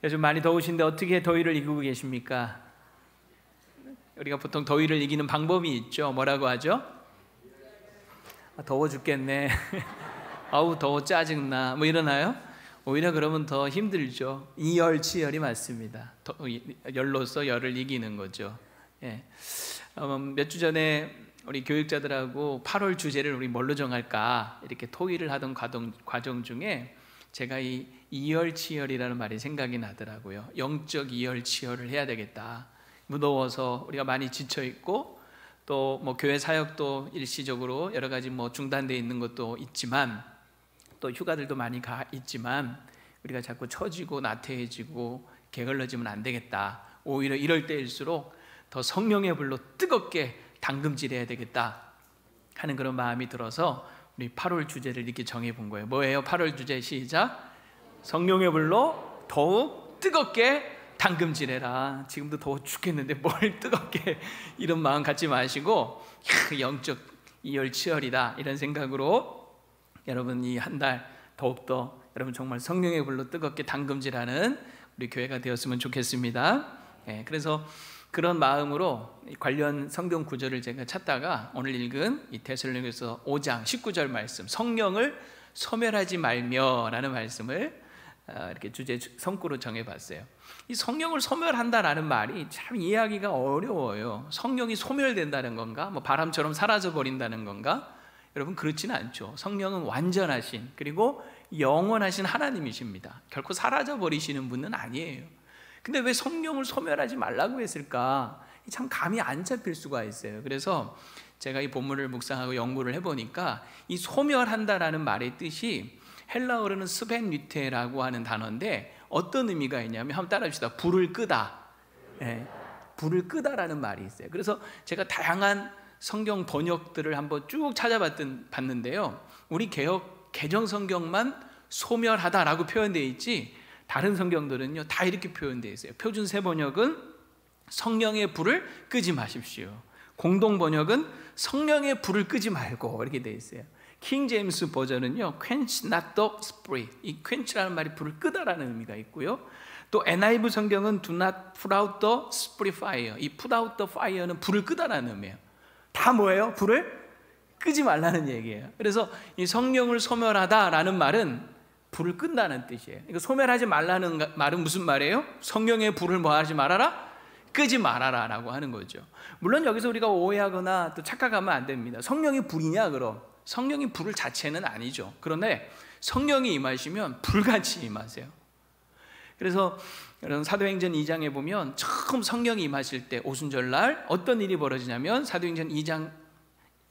요즘 많이 더우신데 어떻게 더위를 이기고 계십니까? 우리가 보통 더위를 이기는 방법이 있죠. 뭐라고 하죠? 더워 죽겠네. 아우 더워 짜증나. 뭐 이러나요? 오히려 그러면 더 힘들죠. 이열치열이 맞습니다. 열로서 열을 이기는 거죠. 예. 몇 주 전에 우리 교육자들하고 8월 주제를 우리 뭘로 정할까 이렇게 토의를 하던 과정 중에 제가 이 이열치열이라는 말이 생각이 나더라고요. 영적 이열치열을 해야 되겠다. 무더워서 우리가 많이 지쳐 있고 또 뭐 교회 사역도 일시적으로 여러 가지 뭐 중단되어 있는 것도 있지만 또 휴가들도 많이 가 있지만 우리가 자꾸 처지고 나태해지고 게을러지면 안 되겠다. 오히려 이럴 때일수록 더 성령의 불로 뜨겁게 당금질해야 되겠다 하는 그런 마음이 들어서 우리 8월 주제를 이렇게 정해본 거예요. 뭐예요? 8월 주제 시작. 성령의 불로 더욱 뜨겁게 당금질해라. 지금도 더워 죽겠는데 뭘 뜨겁게 이런 마음 갖지 마시고 영적 이열치열이다 이런 생각으로 여러분 이 한 달 더욱더 여러분 정말 성령의 불로 뜨겁게 당금질하는 우리 교회가 되었으면 좋겠습니다. 그래서 그런 마음으로 관련 성경 구절을 제가 찾다가 오늘 읽은 이 데살로니가서 5장 19절 말씀, 성령을 소멸하지 말며라는 말씀을 이렇게 주제 성구로 정해봤어요. 이 성령을 소멸한다라는 말이 참 이해하기가 어려워요. 성령이 소멸된다는 건가? 뭐 바람처럼 사라져 버린다는 건가? 여러분 그렇지는 않죠. 성령은 완전하신 그리고 영원하신 하나님이십니다. 결코 사라져 버리시는 분은 아니에요. 근데 왜 성령을 소멸하지 말라고 했을까? 참 감이 안 잡힐 수가 있어요. 그래서 제가 이 본문을 묵상하고 연구를 해보니까 이 소멸한다라는 말의 뜻이 헬라어로는 스벤리테라고 하는 단어인데 어떤 의미가 있냐면 한번 따라합시다. 불을 끄다. 불을 끄다라는 말이 있어요. 그래서 제가 다양한 성경 번역들을 한번 쭉 찾아봤는데요. 우리 개정 성경만 소멸하다라고 표현되어 있지 다른 성경들은요 다 이렇게 표현되어 있어요. 표준 세 번역은 성령의 불을 끄지 마십시오. 공동 번역은 성령의 불을 끄지 말고 이렇게 되어 있어요. 킹 제임스 버전은요 quench not the spirit, 이 quench라는 말이 불을 끄다라는 의미가 있고요. 또 NIV 성경은 do not put out the spirit fire, 이 put out the fire는 불을 끄다라는 의미예요. 다 뭐예요? 불을 끄지 말라는 얘기예요. 그래서 이 성령을 소멸하다라는 말은 불을 끈다는 뜻이에요. 이거 소멸하지 말라는 말은 무슨 말이에요? 성령의 불을 뭐 하지 말아라? 끄지 말아라 라고 하는 거죠. 물론 여기서 우리가 오해하거나 또 착각하면 안 됩니다. 성령이 불이냐 그럼? 성령이 불을 자체는 아니죠. 그런데 성령이 임하시면 불같이 임하세요. 그래서 여러분 사도행전 2장에 보면 처음 성령이 임하실 때 오순절날 어떤 일이 벌어지냐면 사도행전 2장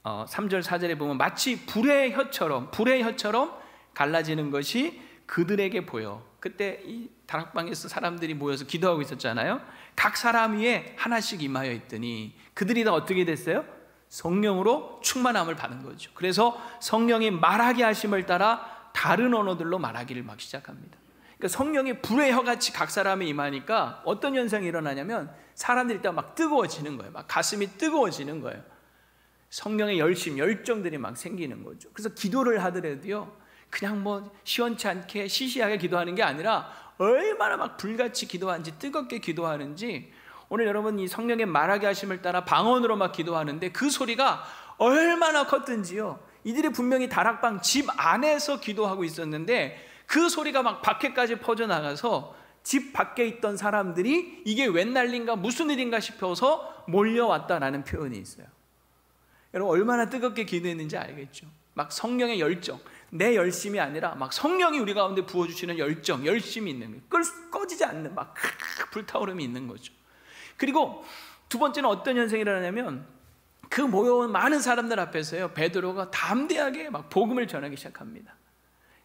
3절 4절에 보면 마치 불의 혀처럼 갈라지는 것이 그들에게 보여. 그때 이 다락방에서 사람들이 모여서 기도하고 있었잖아요. 각 사람 위에 하나씩 임하여 있더니 그들이 다 어떻게 됐어요? 성령으로 충만함을 받은 거죠. 그래서 성령이 말하게 하심을 따라 다른 언어들로 말하기를 막 시작합니다. 그러니까 성령의 불의 혀같이 각 사람이 임하니까 어떤 현상이 일어나냐면 사람들이 일단 막 뜨거워지는 거예요. 막 가슴이 뜨거워지는 거예요. 성령의 열정들이 막 생기는 거죠. 그래서 기도를 하더라도요 그냥 뭐 시원치 않게 시시하게 기도하는 게 아니라 얼마나 막 불같이 기도하는지 뜨겁게 기도하는지 오늘 여러분 이 성령의 말하게 하심을 따라 방언으로 막 기도하는데 그 소리가 얼마나 컸든지요. 이들이 분명히 다락방 집 안에서 기도하고 있었는데 그 소리가 막 밖에까지 퍼져나가서 집 밖에 있던 사람들이 이게 웬 난리인가 무슨 일인가 싶어서 몰려왔다라는 표현이 있어요. 여러분 얼마나 뜨겁게 기도했는지 알겠죠? 막 성령의 열정, 내 열심이 아니라 막 성령이 우리 가운데 부어주시는 열정, 열심이 있는 거예요. 꺼지지 않는 막 불타오름이 있는 거죠. 그리고 두 번째는 어떤 현상이 일어나냐면 그 모여온 많은 사람들 앞에서요 베드로가 담대하게 막 복음을 전하기 시작합니다.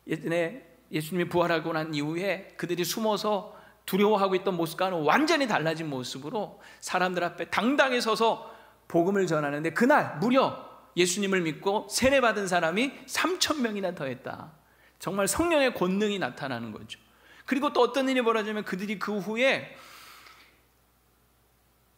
예전에 예수님이 부활하고 난 이후에 그들이 숨어서 두려워하고 있던 모습과는 완전히 달라진 모습으로 사람들 앞에 당당히 서서 복음을 전하는데 그날 무려 예수님을 믿고 세례받은 사람이 3,000명이나 더했다. 정말 성령의 권능이 나타나는 거죠. 그리고 또 어떤 일이 벌어지면 그들이 그 후에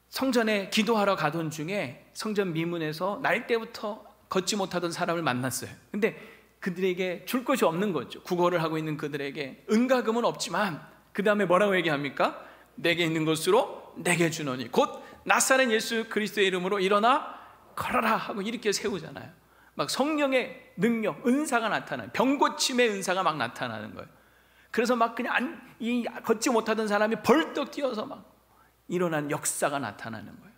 성전에 기도하러 가던 중에 성전 미문에서 날 때부터 걷지 못하던 사람을 만났어요. 근데 그들에게 줄 것이 없는 거죠. 구걸을 하고 있는 그들에게 은과금은 없지만 그 다음에 뭐라고 얘기합니까? 내게 있는 것으로 내게 주노니 곧 나사렛 예수 그리스도의 이름으로 일어나 걸어라 하고 이렇게 세우잖아요. 막 성령의 능력, 은사가 나타나요. 병고침의 은사가 막 나타나는 거예요. 그래서 막 그냥 이 걷지 못하던 사람이 벌떡 뛰어서 막 일어나는 역사가 나타나는 거예요.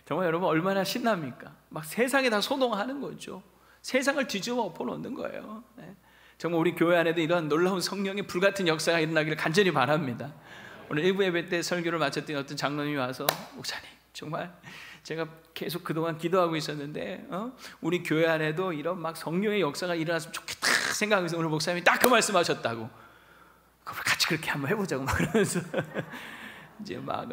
정말 여러분 얼마나 신납니까? 막 세상에 다 소동하는 거죠. 세상을 뒤집어 엎어놓는 거예요. 정말 우리 교회 안에도 이런 놀라운 성령의 불같은 역사가 일어나기를 간절히 바랍니다. 오늘 일부 예배 때 설교를 마쳤더니 어떤 장로님이 와서 목사님 정말 제가 계속 그동안 기도하고 있었는데 우리 교회 안에도 이런 막 성령의 역사가 일어났으면 좋겠다 생각해서 오늘 목사님이 딱 그 말씀하셨다고. 그럼 같이 그렇게 한번 해보자고 막 그러면서 이제 막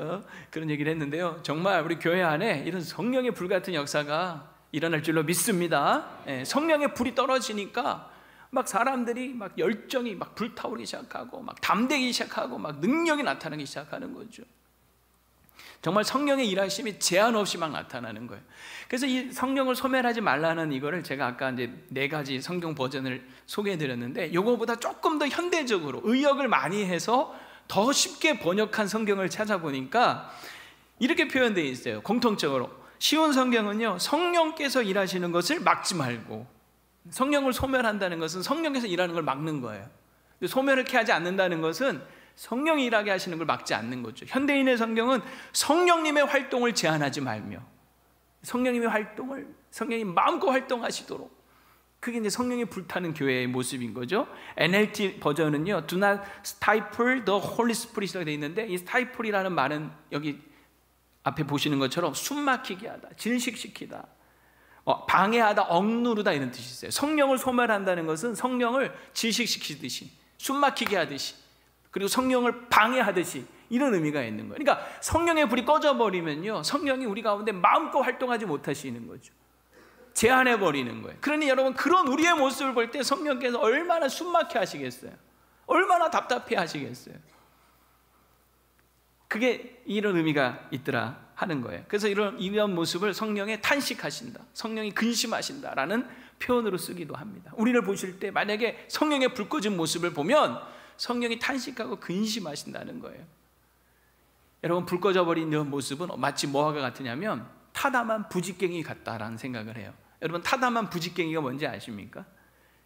그런 얘기를 했는데요. 정말 우리 교회 안에 이런 성령의 불같은 역사가 일어날 줄로 믿습니다. 성령의 불이 떨어지니까 막 사람들이 막 열정이 막 불타오르기 시작하고 막 담대기 시작하고 막 능력이 나타나기 시작하는 거죠. 정말 성령의 일하심이 제한 없이 막 나타나는 거예요. 그래서 이 성령을 소멸하지 말라는 이거를 제가 아까 이제 4가지 성경 버전을 소개해 드렸는데 요거보다 조금 더 현대적으로 의역을 많이 해서 더 쉽게 번역한 성경을 찾아보니까 이렇게 표현되어 있어요. 공통적으로 쉬운 성경은요, 성령께서 일하시는 것을 막지 말고, 성령을 소멸한다는 것은 성령께서 일하는 걸 막는 거예요. 소멸을 이렇게 하지 않는다는 것은 성령이 일하게 하시는 걸 막지 않는 거죠. 현대인의 성경은 성령님의 활동을 제한하지 말며 성령님의 활동을, 성령이 마음껏 활동하시도록, 그게 이제 성령이 불타는 교회의 모습인 거죠. NLT 버전은요, Do not stifle the Holy Spirit이라고 되어 있는데, 이 stifle이라는 말은 여기 앞에 보시는 것처럼 숨막히게 하다, 질식시키다, 방해하다, 억누르다 이런 뜻이 있어요. 성령을 소멸한다는 것은 성령을 질식시키듯이, 숨막히게 하듯이, 그리고 성령을 방해하듯이 이런 의미가 있는 거예요. 그러니까 성령의 불이 꺼져버리면요, 성령이 우리 가운데 마음껏 활동하지 못하시는 거죠. 제한해버리는 거예요. 그러니 여러분, 그런 우리의 모습을 볼 때 성령께서 얼마나 숨막혀 하시겠어요? 얼마나 답답해 하시겠어요? 그게 이런 의미가 있더라 하는 거예요. 그래서 이런 모습을 성령에 탄식하신다, 성령이 근심하신다라는 표현으로 쓰기도 합니다. 우리를 보실 때 만약에 성령의 불 꺼진 모습을 보면 성령이 탄식하고 근심하신다는 거예요. 여러분, 불 꺼져버린 이런 모습은 마치 뭐와 같으냐면 타담한 부직갱이 같다라는 생각을 해요. 여러분, 타담한 부직갱이가 뭔지 아십니까?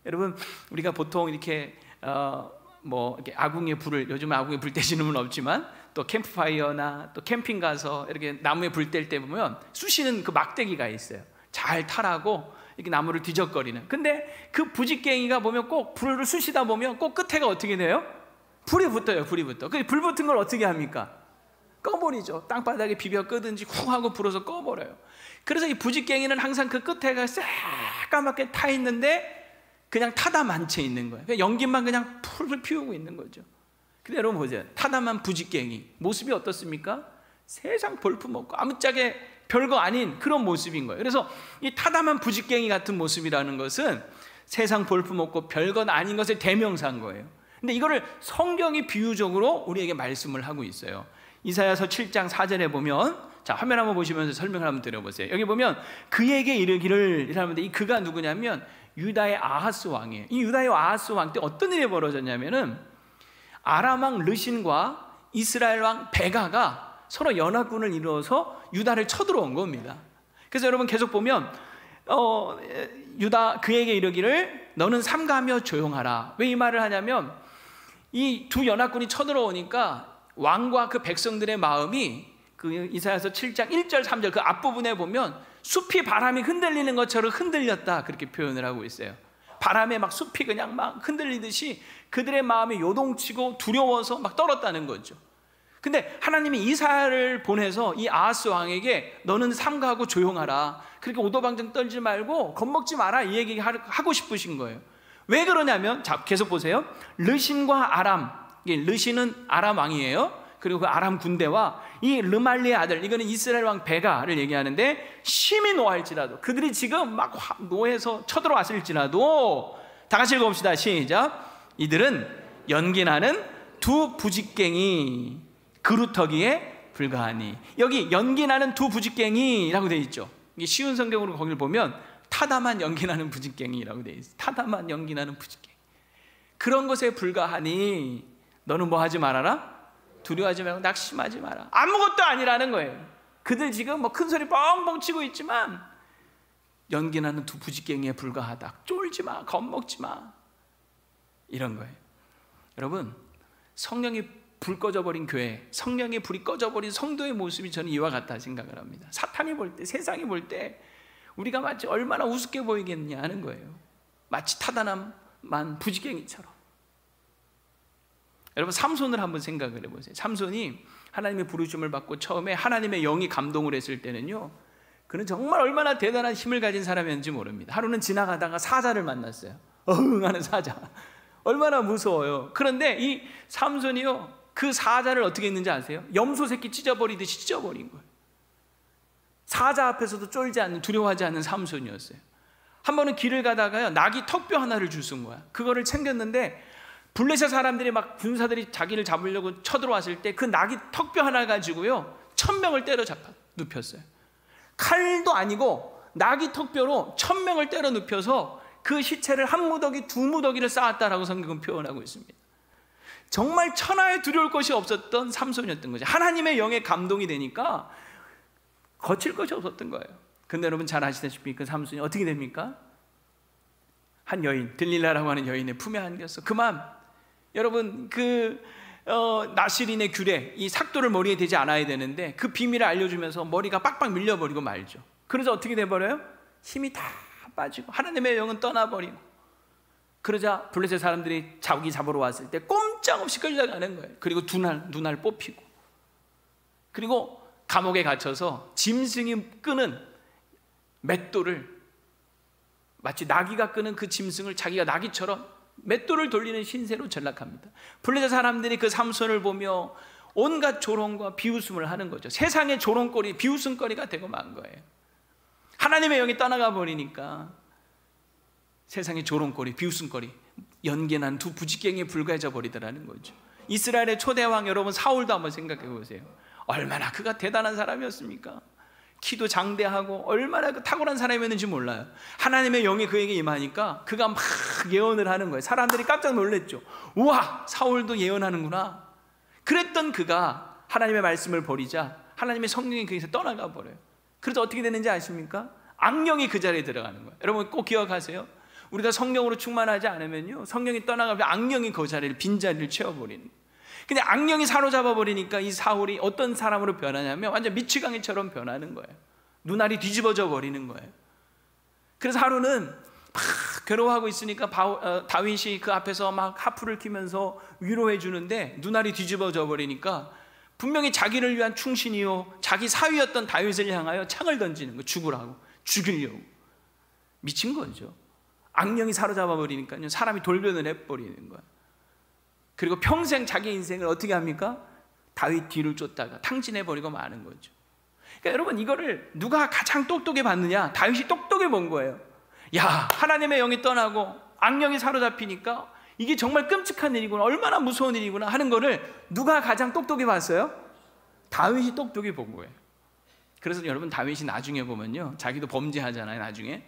여러분, 우리가 보통 이렇게 이렇게 아궁이에 불을, 요즘은 아궁이에 불 떼시는 분은 없지만 또 캠프파이어나 또 캠핑 가서 이렇게 나무에 불 뗄 때 보면 쑤시는 그 막대기가 있어요. 잘 타라고 이렇게 나무를 뒤적거리는. 근데 그 부직갱이가 보면 꼭 불을 쑤시다 보면 꼭 끝에가 어떻게 돼요? 불이 붙어요. 불이 붙어. 그 불 붙은 걸 어떻게 합니까? 꺼버리죠. 땅바닥에 비벼 끄든지 쿵 하고 불어서 꺼버려요. 그래서 이 부직갱이는 항상 그 끝에가 새까맣게 타 있는데 그냥 타담한 채 있는 거예요. 연기만 그냥 풀을 피우고 있는 거죠. 근데 여러분 보세요. 타담한 부직갱이 모습이 어떻습니까? 세상 볼품없고 아무짝에 별거 아닌 그런 모습인 거예요. 그래서 이 타담한 부직갱이 같은 모습이라는 것은 세상 볼품없고 별건 아닌 것의 대명사인 거예요. 근데 이거를 성경이 비유적으로 우리에게 말씀을 하고 있어요. 이사야서 7장 4절에 보면, 자, 화면 한번 보시면서 설명을 한번 드려보세요. 여기 보면 그에게 이르기를 이라는데, 이 그가 누구냐면 유다의 아하스 왕이에요. 이 유다의 아하스 왕 때 어떤 일이 벌어졌냐면은 아람 왕 르신과 이스라엘 왕 베가가 서로 연합군을 이루어서 유다를 쳐들어온 겁니다. 그래서 여러분 계속 보면 유다 그에게 이르기를 너는 삼가하며 조용하라. 왜 이 말을 하냐면 이 두 연합군이 쳐들어오니까 왕과 그 백성들의 마음이 그 이사야서 7장 1절 3절 그 앞부분에 보면 숲이 바람이 흔들리는 것처럼 흔들렸다, 그렇게 표현을 하고 있어요. 바람에 막 숲이 그냥 막 흔들리듯이 그들의 마음이 요동치고 두려워서 막 떨었다는 거죠. 근데 하나님이 이사야를 보내서 이 아하스 왕에게 너는 삼가하고 조용하라, 그렇게 오도방정 떨지 말고 겁먹지 마라, 이 얘기 하고 싶으신 거예요. 왜 그러냐면, 자, 계속 보세요. 르신과 아람, 르신은 아람 왕이에요. 그리고 그 아람 군대와 이 르말리의 아들, 이거는 이스라엘 왕 베가를 얘기하는데, 심히 노할지라도, 그들이 지금 막 노해서 쳐들어왔을지라도, 다 같이 읽어봅시다. 시작. 이들은 연기나는 두 부직갱이 그루터기에 불과하니. 여기 연기나는 두 부직갱이라고 되어 있죠. 이게 쉬운 성경으로 거기를 보면 타담한 연기나는 부직갱이라고 되어 있어요. 타담한 연기나는 부직갱이, 그런 것에 불과하니 너는 뭐 하지 말아라? 두려워하지 말고 낙심하지 마라. 아무것도 아니라는 거예요. 그들 지금 뭐 큰 소리 뻥뻥 치고 있지만 연기나는 두 부지깽이에 불과하다. 쫄지 마, 겁먹지 마, 이런 거예요. 여러분, 성령이 불 꺼져버린 교회, 성령의 불이 꺼져버린 성도의 모습이 저는 이와 같다 생각을 합니다. 사탄이 볼 때, 세상이 볼 때 우리가 마치 얼마나 우습게 보이겠냐 하는 거예요. 마치 타다남만 부지깽이처럼. 여러분, 삼손을 한번 생각을 해보세요. 삼손이 하나님의 부르심을 받고 처음에 하나님의 영이 감동을 했을 때는요, 그는 정말 얼마나 대단한 힘을 가진 사람이었는지 모릅니다. 하루는 지나가다가 사자를 만났어요. 어흥하는 사자. 얼마나 무서워요. 그런데 이 삼손이요, 그 사자를 어떻게 했는지 아세요? 염소 새끼 찢어버리듯이 찢어버린 거예요. 사자 앞에서도 쫄지 않는, 두려워하지 않는 삼손이었어요. 한 번은 길을 가다가요, 낙이 턱뼈 하나를 주운 거야. 그거를 챙겼는데 블레셋 사람들이 막 군사들이 자기를 잡으려고 쳐들어왔을 때 그 낙이 턱뼈 하나 가지고요 1000명을 때려잡아 눕혔어요. 칼도 아니고 낙이 턱뼈로 1000명을 때려 눕혀서 그 시체를 한 무더기 두 무더기를 쌓았다라고 성경은 표현하고 있습니다. 정말 천하에 두려울 것이 없었던 삼손이었던 거죠. 하나님의 영에 감동이 되니까 거칠 것이 없었던 거예요. 근데 여러분 잘 아시다시피 그 삼손이 어떻게 됩니까? 한 여인, 들릴라라고 하는 여인의 품에 안겼어. 그만, 여러분, 나시린의 규례, 이 삭도를 머리에 대지 않아야 되는데 그 비밀을 알려주면서 머리가 빡빡 밀려버리고 말죠. 그래서 어떻게 돼버려요? 힘이 다 빠지고 하나님의 영은 떠나버리고, 그러자 블레셋 사람들이 자기 잡으러 왔을 때 꼼짝없이 끌려가는 거예요. 그리고 눈알 뽑히고, 그리고 감옥에 갇혀서 짐승이 끄는 맷돌을, 마치 나귀가 끄는 그 짐승을 자기가 나귀처럼 맷돌을 돌리는 신세로 전락합니다. 블레셋 사람들이 그 삼손을 보며 온갖 조롱과 비웃음을 하는 거죠. 세상의 조롱거리, 비웃음거리가 되고 만 거예요. 하나님의 영이 떠나가 버리니까 세상의 조롱거리, 비웃음거리, 연기난 두 부지깽이에 불과해져 버리더라는 거죠. 이스라엘의 초대왕 여러분 사울도 한번 생각해 보세요. 얼마나 그가 대단한 사람이었습니까? 키도 장대하고 얼마나 탁월한 사람이었는지 몰라요. 하나님의 영이 그에게 임하니까 그가 막 예언을 하는 거예요. 사람들이 깜짝 놀랐죠. 우와, 사울도 예언하는구나. 그랬던 그가 하나님의 말씀을 버리자 하나님의 성령이 그에서 떠나가 버려요. 그래서 어떻게 되는지 아십니까? 악령이 그 자리에 들어가는 거예요. 여러분 꼭 기억하세요. 우리가 성령으로 충만하지 않으면요, 성령이 떠나가면 악령이 그 자리를, 빈자리를 채워버리는 거예요. 근데 악령이 사로잡아 버리니까 이 사울이 어떤 사람으로 변하냐면 완전 미치광이처럼 변하는 거예요. 눈알이 뒤집어져 버리는 거예요. 그래서 하루는 막 괴로워하고 있으니까 다윗이 그 앞에서 막 하프를 키면서 위로해 주는데 눈알이 뒤집어져 버리니까 분명히 자기를 위한 충신이요 자기 사위였던 다윗을 향하여 창을 던지는 거, 죽으라고, 죽이려고. 미친 거죠. 악령이 사로잡아 버리니까요 사람이 돌변을 해버리는 거예요. 그리고 평생 자기 인생을 어떻게 합니까? 다윗 뒤를 쫓다가 탕진해버리고 마는 거죠. 그러니까 여러분, 이거를 누가 가장 똑똑히 봤느냐? 다윗이 똑똑히 본 거예요. 야, 하나님의 영이 떠나고 악령이 사로잡히니까 이게 정말 끔찍한 일이구나, 얼마나 무서운 일이구나 하는 거를 누가 가장 똑똑히 봤어요? 다윗이 똑똑히 본 거예요. 그래서 여러분, 다윗이 나중에 보면요, 자기도 범죄하잖아요, 나중에.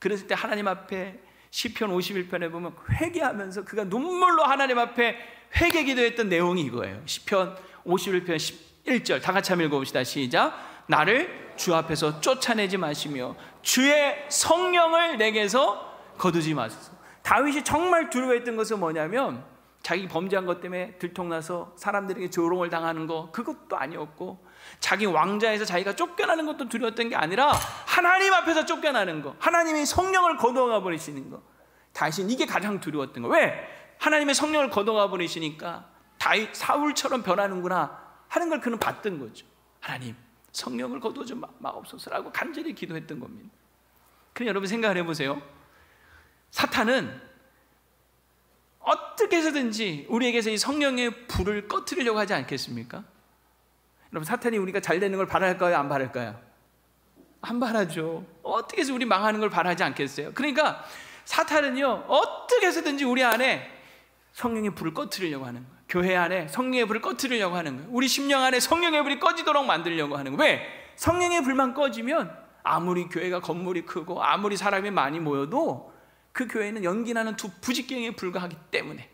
그랬을 때 하나님 앞에 시편 51편에 보면 회개하면서 그가 눈물로 하나님 앞에 회개 기도했던 내용이 이거예요. 시편 51편 11절 다 같이 한번 읽어봅시다. 시작. 나를 주 앞에서 쫓아내지 마시며 주의 성령을 내게서 거두지 마소서. 다윗이 정말 두려워했던 것은 뭐냐면 자기 범죄한 것 때문에 들통나서 사람들에게 조롱을 당하는 거, 그것도 아니었고, 자기 왕자에서 자기가 쫓겨나는 것도 두려웠던 게 아니라 하나님 앞에서 쫓겨나는 거, 하나님의 성령을 거둬가 버리시는 거, 다윗은 이게 가장 두려웠던 거. 왜? 하나님의 성령을 거둬가 버리시니까 다윗, 사울처럼 변하는구나 하는 걸 그는 봤던 거죠. 하나님, 성령을 거두어 좀 마옵소서라고 간절히 기도했던 겁니다. 그럼 여러분 생각을 해보세요. 사탄은 어떻게 해서든지 우리에게서 이 성령의 불을 꺼트리려고 하지 않겠습니까? 여러분, 사탄이 우리가 잘 되는 걸 바랄까요? 안 바랄까요? 안 바라죠. 어떻게 해서 우리 망하는 걸 바라지 않겠어요? 그러니까 사탄은요, 어떻게 해서든지 우리 안에 성령의 불을 꺼트리려고 하는 거예요. 교회 안에 성령의 불을 꺼트리려고 하는 거예요. 우리 심령 안에 성령의 불이 꺼지도록 만들려고 하는 거예요. 왜? 성령의 불만 꺼지면 아무리 교회가 건물이 크고 아무리 사람이 많이 모여도 그 교회는 연기나는 두 부지깽이에 불과하기 때문에,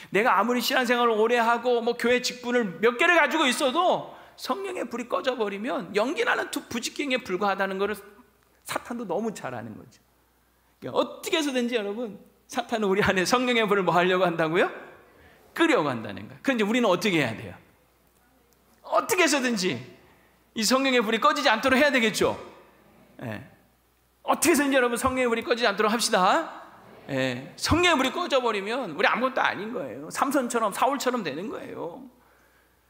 내가 아무리 신앙생활을 오래 하고 뭐 교회 직분을 몇 개를 가지고 있어도 성령의 불이 꺼져버리면 연기나는 부직갱에 불과하다는 것을 사탄도 너무 잘 아는 거죠. 그러니까 어떻게 해서든지 여러분, 사탄은 우리 안에 성령의 불을 뭐 하려고 한다고요? 끄려고 한다는 거예요. 그런데 우리는 어떻게 해야 돼요? 어떻게 해서든지 이 성령의 불이 꺼지지 않도록 해야 되겠죠. 예. 어떻게 해서든지 여러분 성령의 불이 꺼지지 않도록 합시다. 예. 성령의 불이 꺼져버리면 우리 아무것도 아닌 거예요. 삼손처럼 사울처럼 되는 거예요.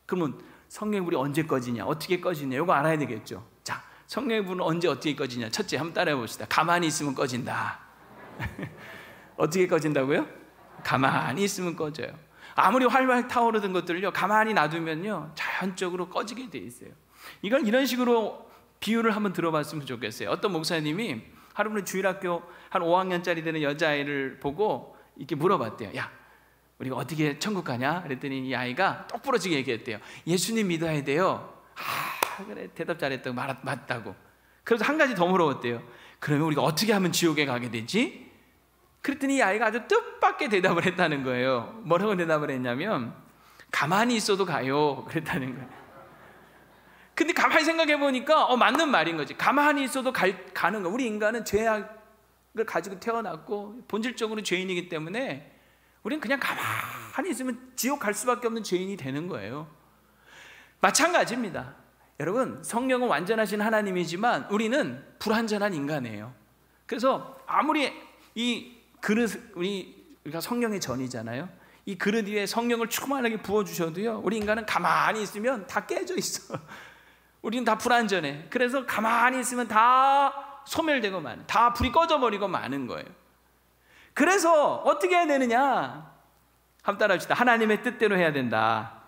그러면 성령의 불이 언제 꺼지냐, 어떻게 꺼지냐, 이거 알아야 되겠죠. 자, 성령의 불은 언제 어떻게 꺼지냐. 첫째, 한번 따라해 봅시다. 가만히 있으면 꺼진다. 어떻게 꺼진다고요? 가만히 있으면 꺼져요. 아무리 활활 타오르던 것들을요, 가만히 놔두면요 자연적으로 꺼지게 돼 있어요. 이걸 이런 식으로 비유를 한번 들어봤으면 좋겠어요. 어떤 목사님이 하루는 주일학교 한 5학년짜리 되는 여자아이를 보고 이렇게 물어봤대요. 야, 우리가 어떻게 천국 가냐? 그랬더니 이 아이가 똑부러지게 얘기했대요. 예수님 믿어야 돼요. 아, 그래, 대답 잘했다고. 맞다고. 그래서 한 가지 더 물어봤대요. 그러면 우리가 어떻게 하면 지옥에 가게 되지? 그랬더니 이 아이가 아주 뜻밖의 대답을 했다는 거예요. 뭐라고 대답을 했냐면 가만히 있어도 가요. 그랬다는 거예요. 근데 가만히 생각해 보니까 맞는 말인 거지. 가만히 있어도 가는 거. 우리 인간은 죄악을 가지고 태어났고 본질적으로 죄인이기 때문에 우리는 그냥 가만히 있으면 지옥 갈 수밖에 없는 죄인이 되는 거예요. 마찬가지입니다. 여러분, 성령은 완전하신 하나님이지만 우리는 불완전한 인간이에요. 그래서 아무리 이 그릇, 우리가 성령의 전이잖아요. 이 그릇 위에 성령을 충만하게 부어주셔도요, 우리 인간은 가만히 있으면 다 깨져 있어. 우리는 다 불완전해. 그래서 가만히 있으면 다 소멸되고 마는, 다 불이 꺼져버리고 마는 거예요. 그래서 어떻게 해야 되느냐? 한번 따라 합시다. 하나님의 뜻대로 해야 된다.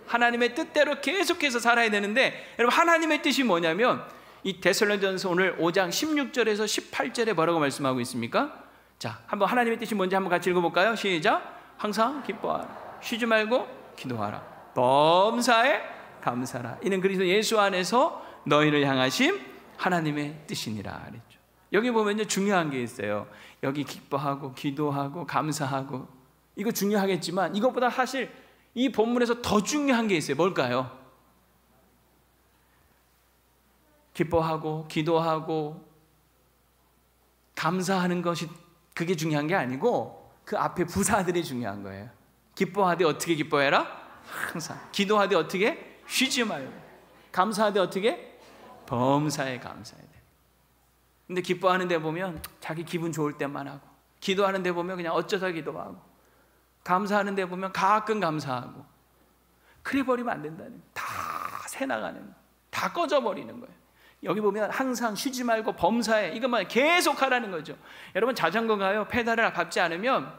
하나님의 뜻대로 계속해서 살아야 되는데, 여러분, 하나님의 뜻이 뭐냐면 이 데살로니가전서 오늘 5장 16절에서 18절에 뭐라고 말씀하고 있습니까? 자, 한번 하나님의 뜻이 뭔지 한번 같이 읽어볼까요? 시작. 항상 기뻐하라. 쉬지 말고 기도하라. 범사에 감사라. 이는 그리스도 예수 안에서 너희를 향하심 하나님의 뜻이니라 그랬죠. 여기 보면요, 중요한 게 있어요. 여기 기뻐하고 기도하고 감사하고, 이거 중요하겠지만 이것보다 사실 이 본문에서 더 중요한 게 있어요. 뭘까요? 기뻐하고 기도하고 감사하는 것이 그게 중요한 게 아니고 그 앞에 부사들이 중요한 거예요. 기뻐하되 어떻게 기뻐해라? 항상. 기도하되 어떻게? 쉬지 말고. 감사하되 어떻게? 범사에 감사해야 돼. 근데 기뻐하는 데 보면 자기 기분 좋을 때만 하고, 기도하는 데 보면 그냥 어쩌다 기도하고, 감사하는 데 보면 가끔 감사하고, 그래 버리면 안 된다는, 다 새나가는, 다 꺼져버리는 거예요. 여기 보면 항상 쉬지 말고 범사에, 이것만 계속 하라는 거죠. 여러분, 자전거 가요. 페달을 밟지 않으면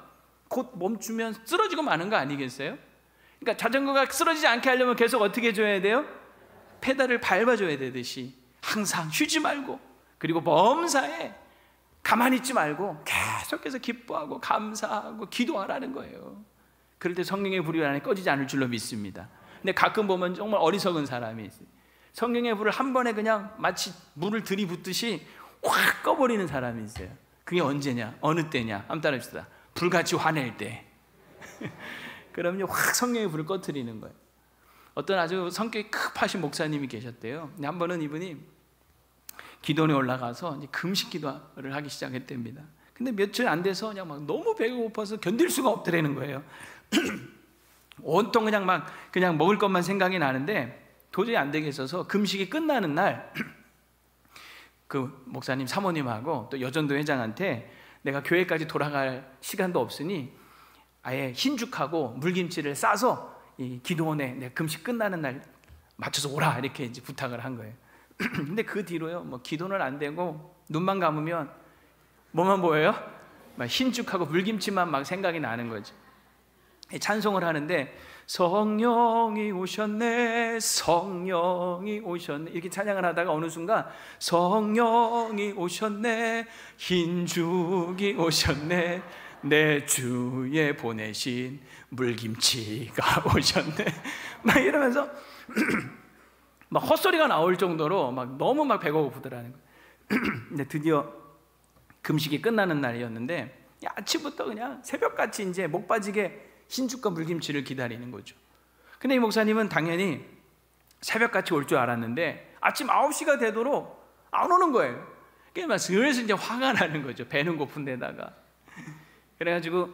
곧 멈추면 쓰러지고 마는 거 아니겠어요? 그러니까 자전거가 쓰러지지 않게 하려면 계속 어떻게 해줘야 돼요? 페달을 밟아줘야 되듯이 항상 쉬지 말고, 그리고 범사에 가만히 있지 말고 계속해서 기뻐하고 감사하고 기도하라는 거예요. 그럴 때 성령의 불이 안에 꺼지지 않을 줄로 믿습니다. 근데 가끔 보면 정말 어리석은 사람이 있어요. 성령의 불을 한 번에 그냥 마치 물을 들이붓듯이 확 꺼버리는 사람이 있어요. 그게 언제냐? 어느 때냐? 한번 따라합시다. 불같이 화낼 때. 그럼요, 확 성령의 불을 꺼트리는 거예요. 어떤 아주 성격이 급하신 목사님이 계셨대요. 근데 한 번은 이분이 기도원에 올라가서 이제 금식 기도를 하기 시작했답니다. 근데 며칠 안 돼서 그냥 막 너무 배가 고파서 견딜 수가 없더라는 거예요. 온통 그냥 먹을 것만 생각이 나는데 도저히 안 되겠어서 금식이 끝나는 날 그 목사님 사모님하고 또 여전도 회장한테 내가 교회까지 돌아갈 시간도 없으니 아예 흰죽하고 물김치를 싸서 이 기도원에 내가 금식 끝나는 날 맞춰서 오라, 이렇게 이제 부탁을 한 거예요. 근데 그 뒤로요, 뭐 기도는 안 되고 눈만 감으면 뭐만 보여요? 막 흰죽하고 물김치만 막 생각이 나는 거죠. 찬송을 하는데 성령이 오셨네, 성령이 오셨네, 이렇게 찬양을 하다가 어느 순간 성령이 오셨네, 흰죽이 오셨네, 내 주에 보내신 물김치가 오셨네, 막 이러면서 막 헛소리가 나올 정도로 막 너무 막 배가 고프더라는 거예요. 근데 드디어 금식이 끝나는 날이었는데 아침부터 그냥 새벽같이 이제 목 빠지게 흰죽과 물김치를 기다리는 거죠. 근데 이 목사님은 당연히 새벽같이 올 줄 알았는데 아침 9시가 되도록 안 오는 거예요. 그러니까 슬슬 이제 화가 나는 거죠. 배는 고픈 데다가. 그래가지고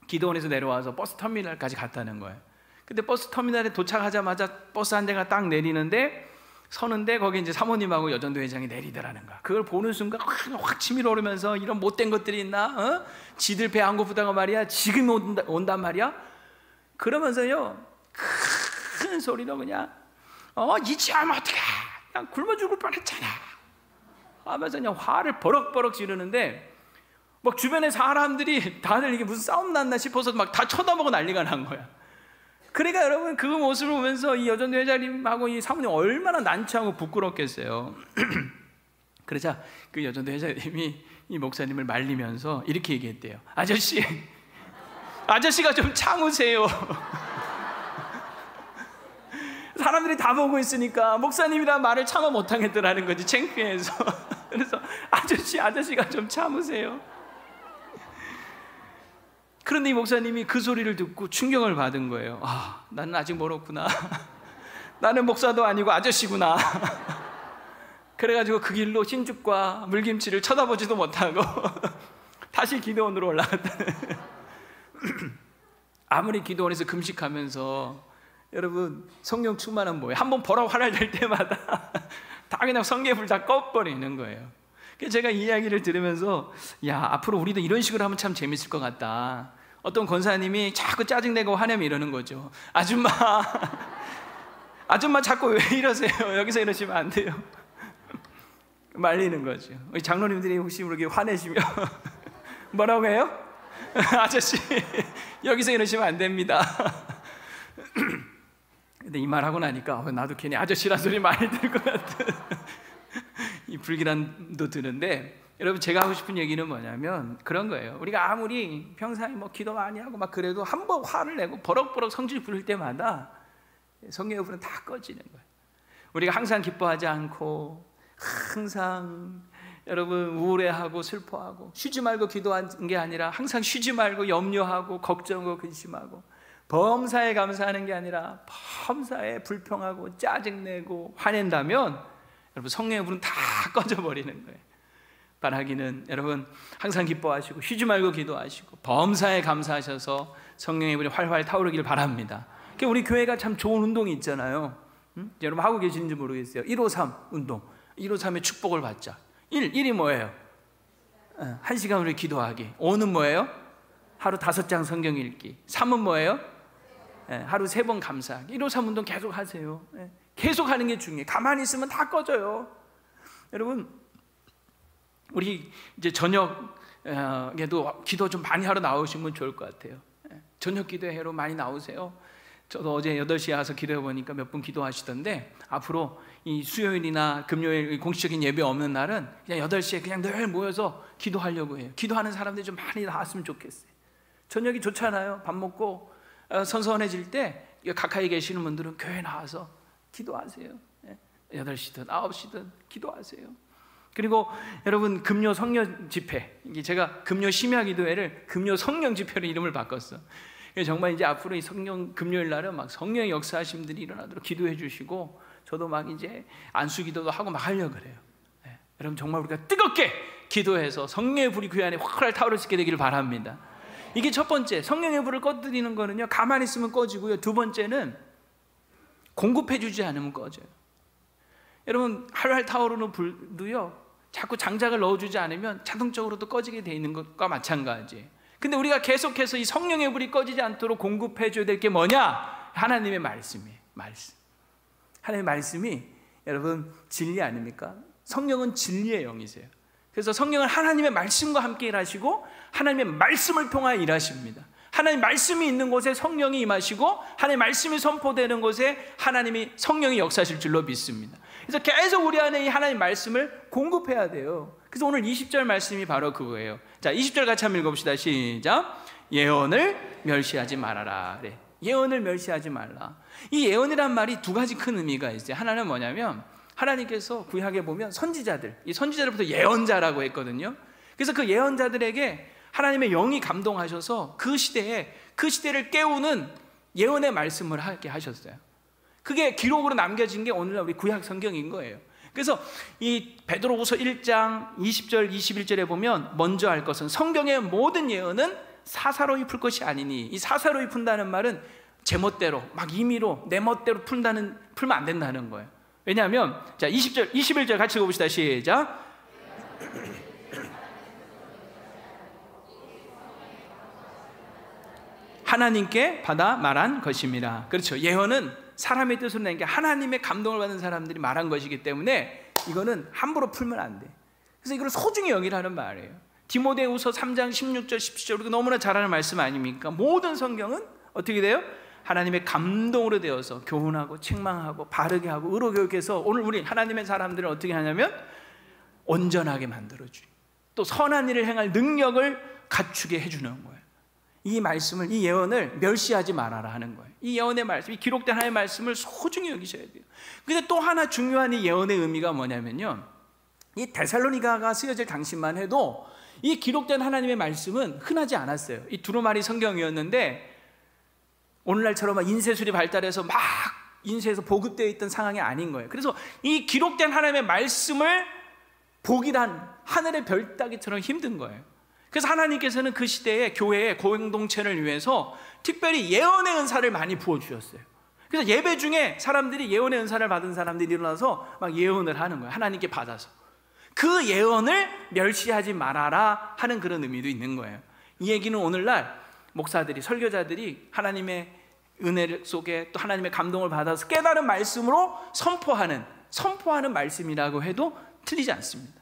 기도원에서 내려와서 버스 터미널까지 갔다는 거예요. 근데 버스 터미널에 도착하자마자 버스 한 대가 딱 내리는데 서는데 거기 이제 사모님하고 여전도 회장이 내리더라는 거야. 그걸 보는 순간 확 치밀어 오르면서 이런 못된 것들이 있나? 지들 배 안 고프다가 말이야. 지금 온단 말이야. 그러면서요 큰 소리로 그냥 이치 하면 어떡해? 그냥 굶어 죽을 뻔했잖아 하면서 그냥 화를 버럭버럭 지르는데 막 주변에 사람들이 다들 이게 무슨 싸움 났나 싶어서 막 다 쳐다보고 난리가 난 거야. 그러니까 여러분 그 모습을 보면서 이 여전도 회장님하고 이 사모님 얼마나 난처하고 부끄럽겠어요. 그러자 그 여전도 회장님이 이 목사님을 말리면서 이렇게 얘기했대요. 아저씨가 좀 참으세요. 사람들이 다 보고 있으니까 목사님이란 말을 참아 못하겠더라는 거지, 창피해서. 그래서 아저씨가 좀 참으세요. 그런데 이 목사님이 그 소리를 듣고 충격을 받은 거예요. 나는 아직 멀었구나. 나는 목사도 아니고 아저씨구나. 그래가지고 그 길로 흰죽과 물김치를 쳐다보지도 못하고 다시 기도원으로 올라갔다는. 아무리 기도원에서 금식하면서 여러분 성령 충만은 뭐예요? 한번 보라 화날 될 때마다 다 그냥 성령의 불 다 꺼버리는 거예요. 그래서 제가 이 이야기를 들으면서 앞으로 우리도 이런 식으로 하면 참 재밌을 것 같다. 어떤 권사님이 자꾸 짜증내고 화내면 이러는 거죠. 아줌마 자꾸 왜 이러세요? 여기서 이러시면 안 돼요. 말리는 거죠. 우리 장로님들이 혹시 모르게 화내시면 뭐라고 해요? 아저씨 여기서 이러시면 안 됩니다. 근데 이 말 하고 나니까 나도 괜히 아저씨란 소리 많이 들 것 같은 이 불길함도 드는데, 여러분 제가 하고 싶은 얘기는 뭐냐면 그런 거예요. 우리가 아무리 평상에 기도 많이 하고 막 그래도 한 번 화를 내고 버럭버럭 성질 부릴 때마다 성령의 불은 다 꺼지는 거예요. 우리가 항상 기뻐하지 않고 항상 여러분 우울해하고 슬퍼하고 쉬지 말고 기도하는 게 아니라 항상 쉬지 말고 염려하고 걱정하고 근심하고 범사에 감사하는 게 아니라 범사에 불평하고 짜증내고 화낸다면 여러분 성령의 불은 다 꺼져버리는 거예요. 바라기는 여러분 항상 기뻐하시고 쉬지 말고 기도하시고 범사에 감사하셔서 성령의 불이 활활 타오르길 바랍니다. 우리 교회가 참 좋은 운동이 있잖아요. 여러분 하고 계시는지 모르겠어요. 153 운동, 153의 축복을 받자. 1이 뭐예요? 1시간 우리 기도하기. 5는 뭐예요? 하루 5장 성경 읽기. 3은 뭐예요? 하루 3번 감사하기. 153 운동 계속 하세요. 계속 하는 게 중요해요. 가만히 있으면 다 꺼져요. 여러분 우리 이제 저녁에도 기도 좀 많이 하러 나오시면 좋을 것 같아요. 저녁 기도회로 많이 나오세요. 저도 어제 8시에 와서 기도해 보니까 몇 분 기도하시던데, 앞으로 이 수요일이나 금요일 공식적인 예배 없는 날은 그냥 8시에 그냥 늘 모여서 기도하려고 해요. 기도하는 사람들이 좀 많이 나왔으면 좋겠어요. 저녁이 좋잖아요. 밥 먹고 선선해질 때 가까이 계시는 분들은 교회 나와서 기도하세요. 8시든 9시든 기도하세요. 그리고 여러분 금요 성령 집회, 이게 제가 금요 심야 기도회를 금요 성령 집회로 이름을 바꿨어. 정말 이제 앞으로 이 성령 금요일 날은 막 성령의 역사하신 분들이 일어나도록 기도해 주시고, 저도 막 이제 안수 기도도 하고 막 하려고 그래요. 여러분 정말 우리가 뜨겁게 기도해서 성령의 불이 그 안에 확 타오를 수 있게 되기를 바랍니다. 이게 첫 번째, 성령의 불을 꺼뜨리는 거는요, 가만히 있으면 꺼지고요. 두 번째는 공급해 주지 않으면 꺼져요. 여러분 활활 타오르는 불도요, 자꾸 장작을 넣어주지 않으면 자동적으로 또 꺼지게 돼 있는 것과 마찬가지예요. 근데 우리가 계속해서 이 성령의 불이 꺼지지 않도록 공급해 줘야 될 게 뭐냐? 하나님의 말씀이에요. 하나님의 말씀이 여러분 진리 아닙니까? 성령은 진리의 영이세요. 그래서 성령은 하나님의 말씀과 함께 일하시고 하나님의 말씀을 통하여 일하십니다. 하나님 말씀이 있는 곳에 성령이 임하시고 하나님의 말씀이 선포되는 곳에 하나님이 성령이 역사하실 줄로 믿습니다. 그래서 계속 우리 안에 이 하나님 말씀을 공급해야 돼요. 그래서 오늘 20절 말씀이 바로 그거예요. 자, 20절 같이 한번 읽어봅시다. 시작. 예언을 멸시하지 말아라. 그래. 예언을 멸시하지 말라. 이 예언이란 말이 두 가지 큰 의미가 있어요. 하나는 뭐냐면 하나님께서 구약에 보면 선지자들, 이 선지자들부터 예언자라고 했거든요. 그래서 그 예언자들에게 하나님의 영이 감동하셔서 그 시대에 그 시대를 깨우는 예언의 말씀을 하게 하셨어요. 그게 기록으로 남겨진 게 오늘날 우리 구약 성경인 거예요. 그래서 이 베드로후서 1장 20절 21절에 보면 먼저 할 것은 성경의 모든 예언은 사사로이 풀 것이 아니니, 이 사사로이 푼다는 말은 제멋대로 막 임의로 내 멋대로 풀면 안 된다는 거예요. 왜냐하면 자 20절 21절 같이 읽어봅시다. 시작. 하나님께 받아 말한 것입니다. 그렇죠. 예언은 사람의 뜻으로 낸 게 하나님의 감동을 받은 사람들이 말한 것이기 때문에 이거는 함부로 풀면 안 돼. 그래서 이걸 소중히 여기라는 말이에요. 디모데후서 3장 16절 17절 우리가 너무나 잘 아는 말씀 아닙니까? 모든 성경은 어떻게 돼요? 하나님의 감동으로 되어서 교훈하고 책망하고 바르게 하고 의로 교육해서 오늘 우리 하나님의 사람들은 어떻게 하냐면 온전하게 만들어주고 또 선한 일을 행할 능력을 갖추게 해주는 거예요. 이 말씀을, 이 예언을 멸시하지 말아라 하는 거예요. 이 예언의 말씀, 이 기록된 하나님의 말씀을 소중히 여기셔야 돼요. 근데 또 하나 중요한 이 예언의 의미가 뭐냐면요, 이 데살로니가가 쓰여질 당시만 해도 이 기록된 하나님의 말씀은 흔하지 않았어요. 이 두루마리 성경이었는데 오늘날처럼 인쇄술이 발달해서 막 인쇄해서 보급되어 있던 상황이 아닌 거예요. 그래서 이 기록된 하나님의 말씀을 보기란 하늘의 별 따기처럼 힘든 거예요. 그래서 하나님께서는 그 시대에 교회의 공동체를 위해서 특별히 예언의 은사를 많이 부어주셨어요. 그래서 예배 중에 사람들이 예언의 은사를 받은 사람들이 일어나서 막 예언을 하는 거예요. 하나님께 받아서. 그 예언을 멸시하지 말아라 하는 그런 의미도 있는 거예요. 이 얘기는 오늘날 목사들이, 설교자들이 하나님의 은혜 속에 또 하나님의 감동을 받아서 깨달은 말씀으로 선포하는 말씀이라고 해도 틀리지 않습니다.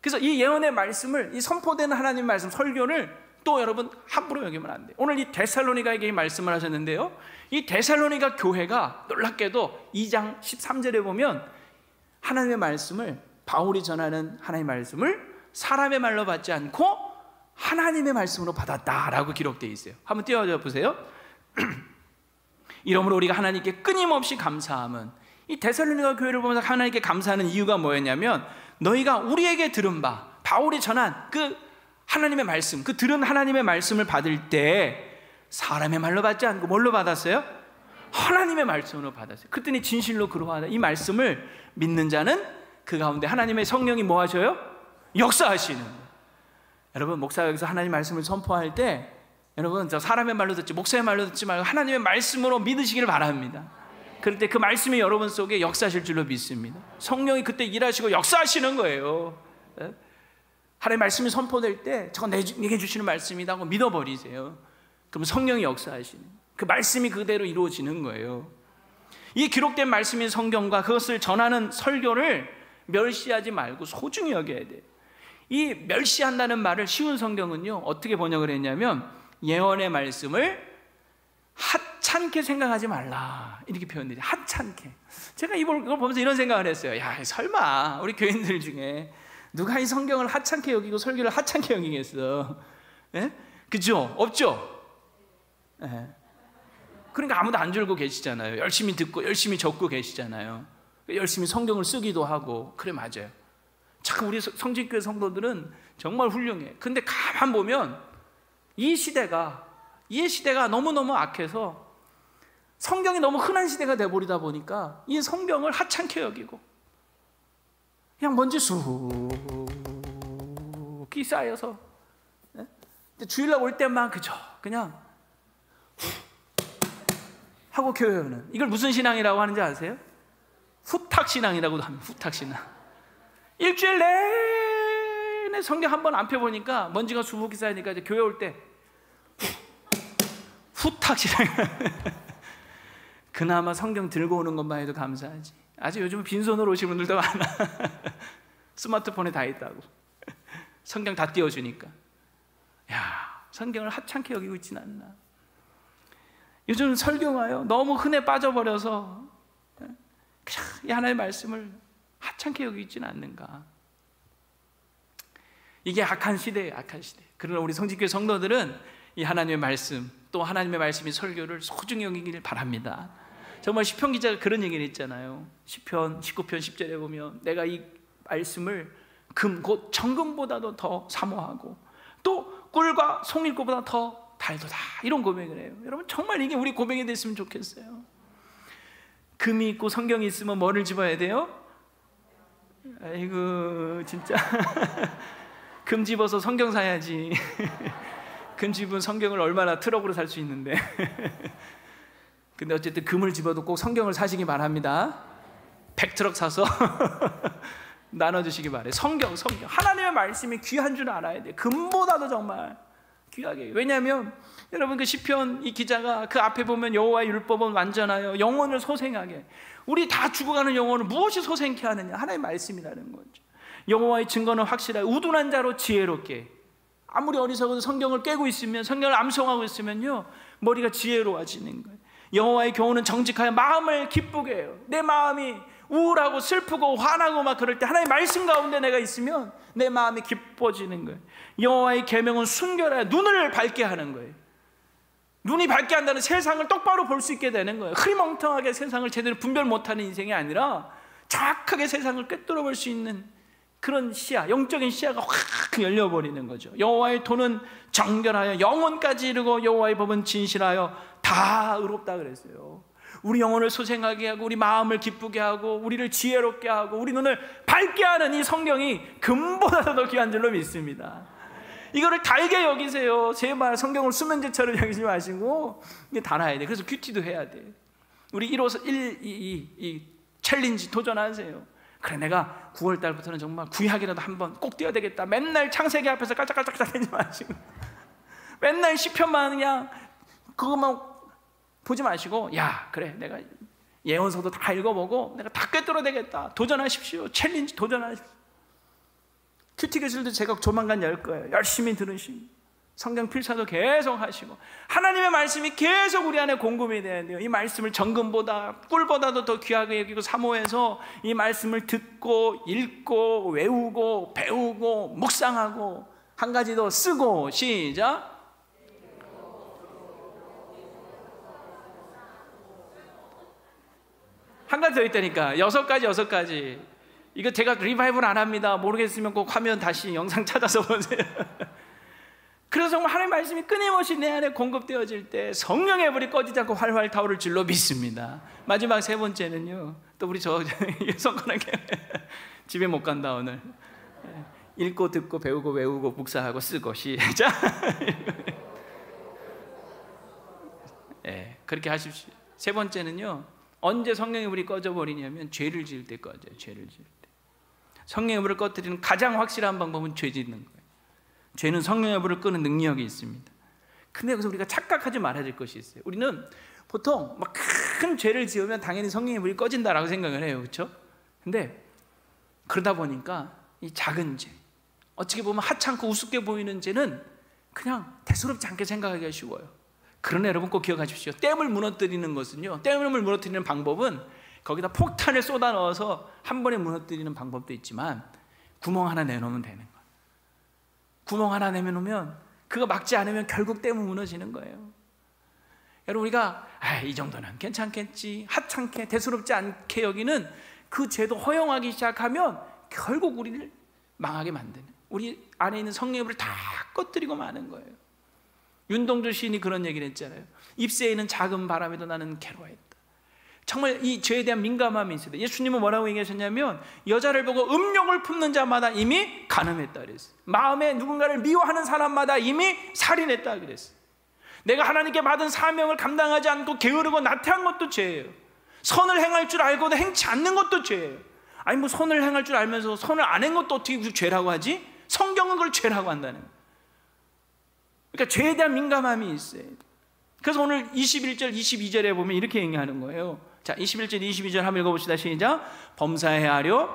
그래서 이 예언의 말씀을, 이 선포되는 하나님의 말씀, 설교를 또 여러분 함부로 여기면 안 돼요. 오늘 이 데살로니가에게 이 말씀을 하셨는데요, 이 데살로니가 교회가 놀랍게도 2장 13절에 보면 하나님의 말씀을, 바울이 전하는 하나님의 말씀을 사람의 말로 받지 않고 하나님의 말씀으로 받았다라고 기록되어 있어요. 한번 띄워줘 보세요. 이러므로 우리가 하나님께 끊임없이 감사함은, 이 데살로니가 교회를 보면서 하나님께 감사하는 이유가 뭐였냐면 너희가 우리에게 들은 바, 바울이 전한 그 하나님의 말씀, 그 들은 하나님의 말씀을 받을 때 사람의 말로 받지 않고 뭘로 받았어요? 하나님의 말씀으로 받았어요. 그랬더니 진실로 그러하다. 이 말씀을 믿는 자는 그 가운데 하나님의 성령이 뭐 하셔요? 역사하시는. 여러분, 목사가 여기서 하나님의 말씀을 선포할 때 여러분, 저 사람의 말로 듣지 목사의 말로 듣지 말고 하나님의 말씀으로 믿으시기를 바랍니다. 그럴 때 그 말씀이 여러분 속에 역사하실 줄로 믿습니다. 성령이 그때 일하시고 역사하시는 거예요. 하나님의 말씀이 선포될 때 저건 내게 주시는 말씀이다 하고 믿어버리세요. 그럼 성령이 역사하시는, 그 말씀이 그대로 이루어지는 거예요. 이 기록된 말씀인 성경과 그것을 전하는 설교를 멸시하지 말고 소중히 여겨야 돼요. 이 멸시한다는 말을 쉬운 성경은요 어떻게 번역을 했냐면 예언의 말씀을 하찮게 생각하지 말라 이렇게 표현돼요. 하찮게. 제가 이걸 보면서 이런 생각을 했어요. 야, 설마 우리 교인들 중에 누가 이 성경을 하찮게 여기고 설교를 하찮게 여기겠어? 예? 그죠? 없죠? 예. 그러니까 아무도 안 줄고 계시잖아요. 열심히 듣고 열심히 적고 계시잖아요. 열심히 성경을 쓰기도 하고. 그래, 맞아요. 참 우리 성직교회 성도들은 정말 훌륭해. 근데 가만 보면 이 시대가 너무너무 악해서 성경이 너무 흔한 시대가 돼버리다 보니까 이 성경을 하찮게 여기고 그냥 먼지 쑥이 쌓여서 주일날 올 때만 그냥 하고 교회 오는, 이걸 무슨 신앙이라고 하는지 아세요? 후탁신앙이라고도 합니다. 후탁신앙. 일주일 내내 성경 한 번 안 펴보니까 먼지가 수북이 쌓이니까 이제 교회 올 때 후탁신앙. 그나마 성경 들고 오는 것만 해도 감사하지. 아직 요즘 빈손으로 오신 분들도 많아. 스마트폰에 다 있다고. 성경 다 띄워주니까. 야, 성경을 하찮게 여기고 있지는 않나. 요즘 설교가요 너무 흔해 빠져버려서 그냥 이 하나의 말씀을 하찮게 여기고 있지는 않는가. 이게 악한 시대예요. 악한 시대. 그러나 우리 성직교회 성도들은 이 하나님의 말씀, 또 하나님의 말씀이 설교를 소중히 여기기를 바랍니다. 정말 시편 기자가 그런 얘기를 했잖아요. 시편 19편 10절에 보면 내가 이 말씀을 금 곧 정금보다도 더 사모하고 또 꿀과 송일고보다 더 발도다. 이런 고백을 해요. 여러분 정말 이게 우리 고백이 됐으면 좋겠어요. 금이 있고 성경이 있으면 뭐를 집어야 돼요? 아이고 진짜 금 집어서 성경 사야지. 금 집은 성경을 얼마나 트럭으로 살 수 있는데. 근데 어쨌든 금을 집어도 꼭 성경을 사시기 바랍니다. 100트럭 사서 나눠주시기 바래요. 성경 하나님의 말씀이 귀한 줄 알아야 돼요. 금보다도 정말 귀하게. 왜냐하면 여러분 그 시편 이 기자가 그 앞에 보면 여호와의 율법은 완전하여 영혼을 소생하게. 우리 다 죽어가는 영혼을 무엇이 소생케 하느냐? 하나님의 말씀이라는 거죠. 여호와의 증거는 확실하게 우둔한 자로 지혜롭게. 아무리 어리석어도 성경을 깨고 있으면, 성경을 암송하고 있으면요 머리가 지혜로워지는 거예요. 여호와의 교훈은 정직하여 마음을 기쁘게 해요. 내 마음이 우울하고 슬프고 화나고 막 그럴 때 하나님의 말씀 가운데 내가 있으면 내 마음이 기뻐지는 거예요. 여호와의 계명은 순결하여 눈을 밝게 하는 거예요. 눈이 밝게 한다는 세상을 똑바로 볼 수 있게 되는 거예요. 흐리멍텅하게 세상을 제대로 분별 못하는 인생이 아니라 정확하게 세상을 꿰뚫어 볼 수 있는 그런 시야, 영적인 시야가 확 열려버리는 거죠. 여호와의 도는 정결하여 영혼까지 이르고 여호와의 법은 진실하여 다 의롭다 그랬어요. 우리 영혼을 소생하게 하고 우리 마음을 기쁘게 하고 우리를 지혜롭게 하고 우리 눈을 밝게 하는 이 성경이 금보다도 더 귀한 줄로 믿습니다. 이거를 달게 여기세요. 제발 성경을 수면제처럼 여기지 마시고 이게 달아야 돼. 그래서 큐티도 해야 돼. 우리 1이 챌린지 도전하세요. 그래 내가 9월 달부터는 정말 구약이라도 한번 꼭 띄워야 되겠다. 맨날 창세기 앞에서 깔짝깔짝 대지 마시고 맨날 시편만 그냥 그것만 보지 마시고 야 그래 내가 예언서도 다 읽어보고 내가 다 꿰뚫어야 되겠다. 도전하십시오. 챌린지 도전하십시오. 큐티 교실도 제가 조만간 열 거예요. 열심히 들으시고 성경 필사도 계속 하시고 하나님의 말씀이 계속 우리 안에 공급이 돼야 돼요. 이 말씀을 정금보다 꿀보다도 더 귀하게 여기고 사모해서 이 말씀을 듣고 읽고 외우고 배우고 묵상하고 한 가지 더 쓰고 시작 한 가지 더 있다니까. 6가지 이거 제가 리바이벌 안 합니다. 모르겠으면 꼭 화면 다시 영상 찾아서 보세요. 그래서 정말 하나님의 말씀이 끊임없이 내 안에 공급되어질 때 성령의 불이 꺼지지 않고 활활 타오를 줄로 믿습니다. 마지막 3번째는요 또 우리 저 손가락에 집에 못 간다 오늘. 읽고 듣고 배우고 외우고 묵상하고 쓰고 시작. 네, 그렇게 하십시오. 3번째는요 언제 성령의 불이 꺼져버리냐면 죄를 지을 때 꺼져요. 죄를 지을 때. 성령의 불을 꺼뜨리는 가장 확실한 방법은 죄 짓는 거예요. 죄는 성령의 불을 끄는 능력이 있습니다. 근데 여기서 우리가 착각하지 말아야 될 것이 있어요. 우리는 보통 막 큰 죄를 지으면 당연히 성령의 불이 꺼진다라고 생각을 해요. 그렇죠? 근데 그러다 보니까 이 작은 죄, 어떻게 보면 하찮고 우습게 보이는 죄는 그냥 대수롭지 않게 생각하기가 쉬워요. 그러나 여러분 꼭 기억하십시오. 댐을 무너뜨리는 것은요, 댐을 무너뜨리는 방법은 거기다 폭탄을 쏟아 넣어서 한 번에 무너뜨리는 방법도 있지만 구멍 하나 내놓으면 되는 거예요. 구멍 하나 내놓으면 그거 막지 않으면 결국 댐은 무너지는 거예요. 여러분 우리가 이 정도는 괜찮겠지, 하찮게 대수롭지 않게 여기는 그 죄도 허용하기 시작하면 결국 우리를 망하게 만드는, 우리 안에 있는 성령의 불을 다 꺼뜨리고 마는 거예요. 윤동주 시인이 그런 얘기를 했잖아요. 잎새에 있는 작은 바람에도 나는 괴로워했다. 정말 이 죄에 대한 민감함이 있어요. 예수님은 뭐라고 얘기하셨냐면 여자를 보고 음욕을 품는 자마다 이미 간음했다 그랬어요. 마음에 누군가를 미워하는 사람마다 이미 살인했다 그랬어요. 내가 하나님께 받은 사명을 감당하지 않고 게으르고 나태한 것도 죄예요. 선을 행할 줄 알고도 행치 않는 것도 죄예요. 아니 뭐 선을 행할 줄 알면서 선을 안 한 것도 어떻게 죄라고 하지? 성경은 그걸 죄라고 한다는 거예요. 그러니까 죄에 대한 민감함이 있어요. 그래서 오늘 21절 22절에 보면 이렇게 얘기하는 거예요. 자, 21절 22절 한번 읽어봅시다. 시작. 범사해야 하려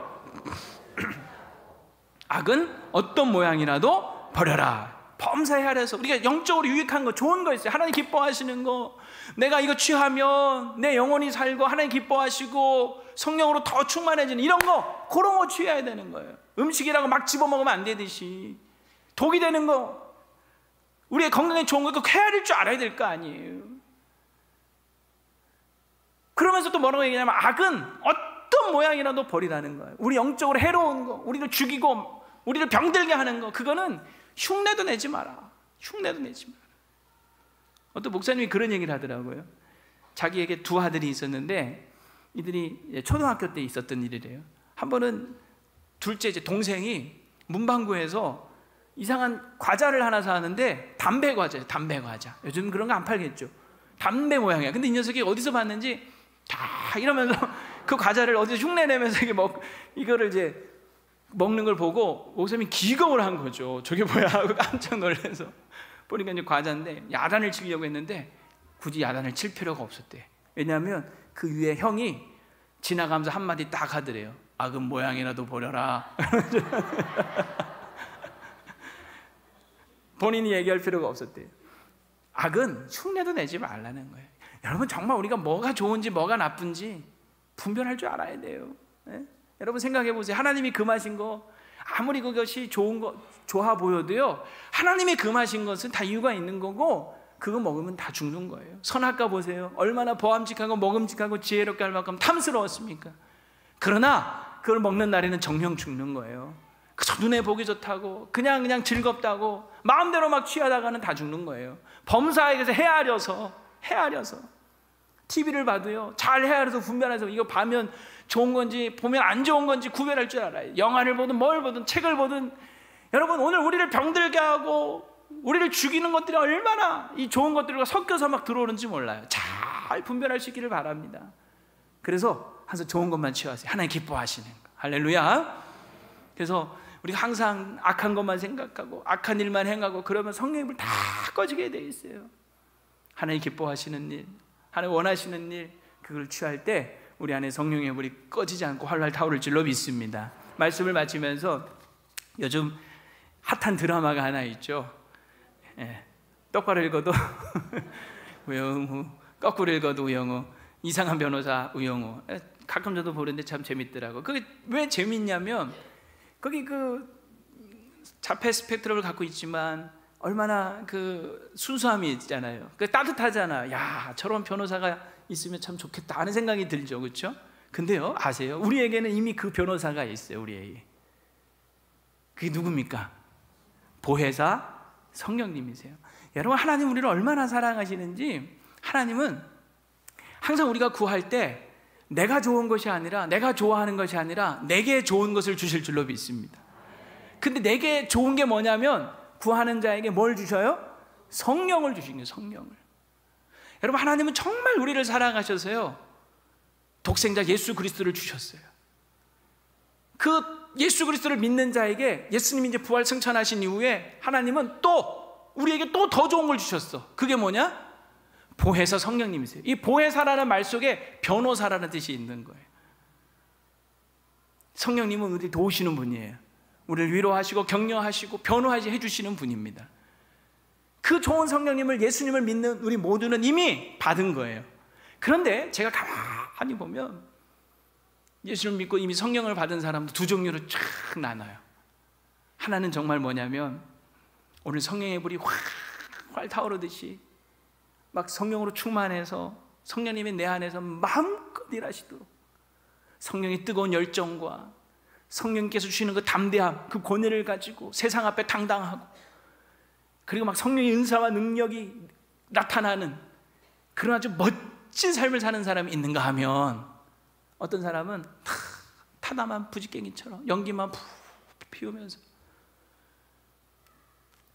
악은 어떤 모양이라도 버려라. 범사해야 하려서 우리가 영적으로 유익한 거, 좋은 거 있어요. 하나님 기뻐하시는 거, 내가 이거 취하면 내 영혼이 살고 하나님 기뻐하시고 성령으로 더 충만해지는 이런 거, 그런 거 취해야 되는 거예요. 음식이라고 막 집어먹으면 안 되듯이 독이 되는 거, 우리의 건강에 좋은 거, 그 헤아릴 줄 알아야 될 거 아니에요. 그러면서 또 뭐라고 얘기하냐면 악은 어떤 모양이라도 버리라는 거예요. 우리 영적으로 해로운 거, 우리를 죽이고 우리를 병들게 하는 거, 그거는 흉내도 내지 마라. 흉내도 내지 마라. 어떤 목사님이 그런 얘기를 하더라고요. 자기에게 두 아들이 있었는데 이들이 초등학교 때 있었던 일이래요. 한 번은 둘째 이제 동생이 문방구에서 이상한 과자를 하나 사는데 담배 과자예요. 담배 과자. 요즘 그런 거 안 팔겠죠. 담배 모양이야. 근데 이 녀석이 어디서 봤는지 다 이러면서 그 과자를 어디서 흉내내면서 이거를 이제 먹는 걸 보고 목사님이 기겁을 한 거죠. 저게 뭐야 하고 깜짝 놀라서 보니까 이제 과자인데 야단을 치려고 했는데 굳이 야단을 칠 필요가 없었대. 왜냐하면 그 위에 형이 지나가면서 한마디 딱 하더래요. 악은 모양이라도 보려라. 본인이 얘기할 필요가 없었대요. 악은 흉내도 내지 말라는 거예요. 여러분 정말 우리가 뭐가 좋은지 뭐가 나쁜지 분별할 줄 알아야 돼요. 네? 여러분 생각해 보세요. 하나님이 금하신 거 아무리 그것이 좋은 거 좋아 보여도요, 하나님이 금하신 것은 다 이유가 있는 거고 그거 먹으면 다 죽는 거예요. 선악과 보세요. 얼마나 보암직하고 먹음직하고 지혜롭게 할 만큼 탐스러웠습니까? 그러나 그걸 먹는 날에는 정령 죽는 거예요. 그저 눈에 보기 좋다고 그냥 즐겁다고 마음대로 막 취하다가는 다 죽는 거예요. 범사에게서 헤아려서 TV를 봐도요, 잘 헤아려서 분별해서 이거 봐면 좋은 건지 보면 안 좋은 건지 구별할 줄 알아요. 영화를 보든 뭘 보든 책을 보든. 여러분 오늘 우리를 병들게 하고 우리를 죽이는 것들이 얼마나 이 좋은 것들과 섞여서 막 들어오는지 몰라요. 잘 분별할 수 있기를 바랍니다. 그래서 항상 좋은 것만 취하세요. 하나님 기뻐하시는 거. 할렐루야. 그래서 우리가 항상 악한 것만 생각하고 악한 일만 행하고 그러면 성령의 불 다 꺼지게 돼 있어요. 하나님 기뻐하시는 일, 하나님 원하시는 일, 그걸 취할 때 우리 안에 성령의 불이 꺼지지 않고 활활 타오를 줄로 믿습니다. 말씀을 마치면서 요즘 핫한 드라마가 하나 있죠. 똑바로 읽어도 우영우, 거꾸로 읽어도 우영우, 이상한 변호사 우영우. 가끔 저도 보는데 참 재밌더라고. 그게 왜 재밌냐면 거기 그 자폐 스펙트럼을 갖고 있지만 얼마나 그 순수함이 있잖아요. 그 따뜻하잖아. 야, 저런 변호사가 있으면 참 좋겠다 하는 생각이 들죠, 그렇죠? 근데요, 아세요? 우리에게는 이미 그 변호사가 있어요. 우리에게. 그게 누굽니까? 보혜사 성령님이세요. 여러분, 하나님 우리를 얼마나 사랑하시는지, 하나님은 항상 우리가 구할 때 내가 좋은 것이 아니라, 내가 좋아하는 것이 아니라 내게 좋은 것을 주실 줄로 믿습니다. 근데 내게 좋은 게 뭐냐면 구하는 자에게 뭘 주셔요? 성령을 주신 거예요. 성령을. 여러분, 하나님은 정말 우리를 사랑하셔서요, 독생자 예수 그리스도를 주셨어요. 그 예수 그리스도를 믿는 자에게, 예수님이 이제 부활 승천하신 이후에 하나님은 또 우리에게 또 더 좋은 걸 주셨어. 그게 뭐냐? 보혜사 성령님이세요. 이 보혜사라는 말 속에 변호사라는 뜻이 있는 거예요. 성령님은 우리 도우시는 분이에요. 우리를 위로하시고 격려하시고 변호해 주시는 분입니다. 그 좋은 성령님을, 예수님을 믿는 우리 모두는 이미 받은 거예요. 그런데 제가 가만히 보면 예수를 믿고 이미 성령을 받은 사람도 두 종류로 쫙 나눠요. 하나는 정말 뭐냐면 오늘 성령의 불이 활 타오르듯이 막 성령으로 충만해서 성령님이 내 안에서 마음껏 일하시도록, 성령의 뜨거운 열정과 성령께서 주시는 그 담대함, 그 권위를 가지고 세상 앞에 당당하고, 그리고 막 성령의 은사와 능력이 나타나는 그런 아주 멋진 삶을 사는 사람이 있는가 하면, 어떤 사람은 타다만 부지깽이처럼 연기만 푹 피우면서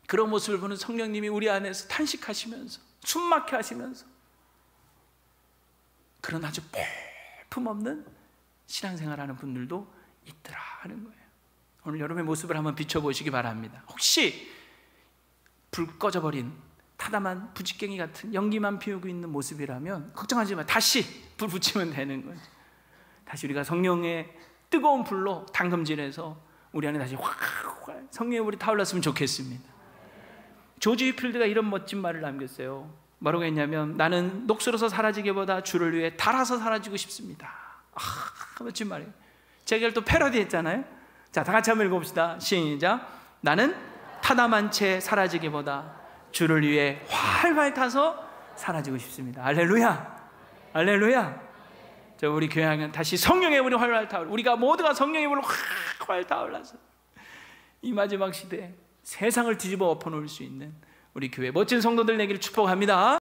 그런 모습을 보는 성령님이 우리 안에서 탄식하시면서 숨막혀 하시면서 그런 아주 볼품없는 신앙생활하는 분들도 있더라 하는 거예요. 오늘 여러분의 모습을 한번 비춰보시기 바랍니다. 혹시 불 꺼져버린 타다만 부지깽이 같은 연기만 피우고 있는 모습이라면 걱정하지 마. 다시 불 붙이면 되는 거죠. 다시 우리가 성령의 뜨거운 불로 담금질해서 우리 안에 다시 확 성령의 불이 타올랐으면 좋겠습니다. 조지 휘필드가 이런 멋진 말을 남겼어요. 뭐라고 했냐면, 나는 녹슬어서 사라지기보다 주를 위해 달아서 사라지고 싶습니다. 멋진 말이에요. 제가 이걸 또 패러디 했잖아요. 자, 다 같이 한번 읽어봅시다. 시작. 나는 타담한 채 사라지기보다 주를 위해 활활 타서 사라지고 싶습니다. 할렐루야. 할렐루야. 저 우리 교회 하면 다시 성령의 불이 활활 타올라, 우리가 모두가 성령의 불로 활활 타올라서 이 마지막 시대에 세상을 뒤집어 엎어놓을 수 있는 우리 교회 멋진 성도들 되기를 축복합니다.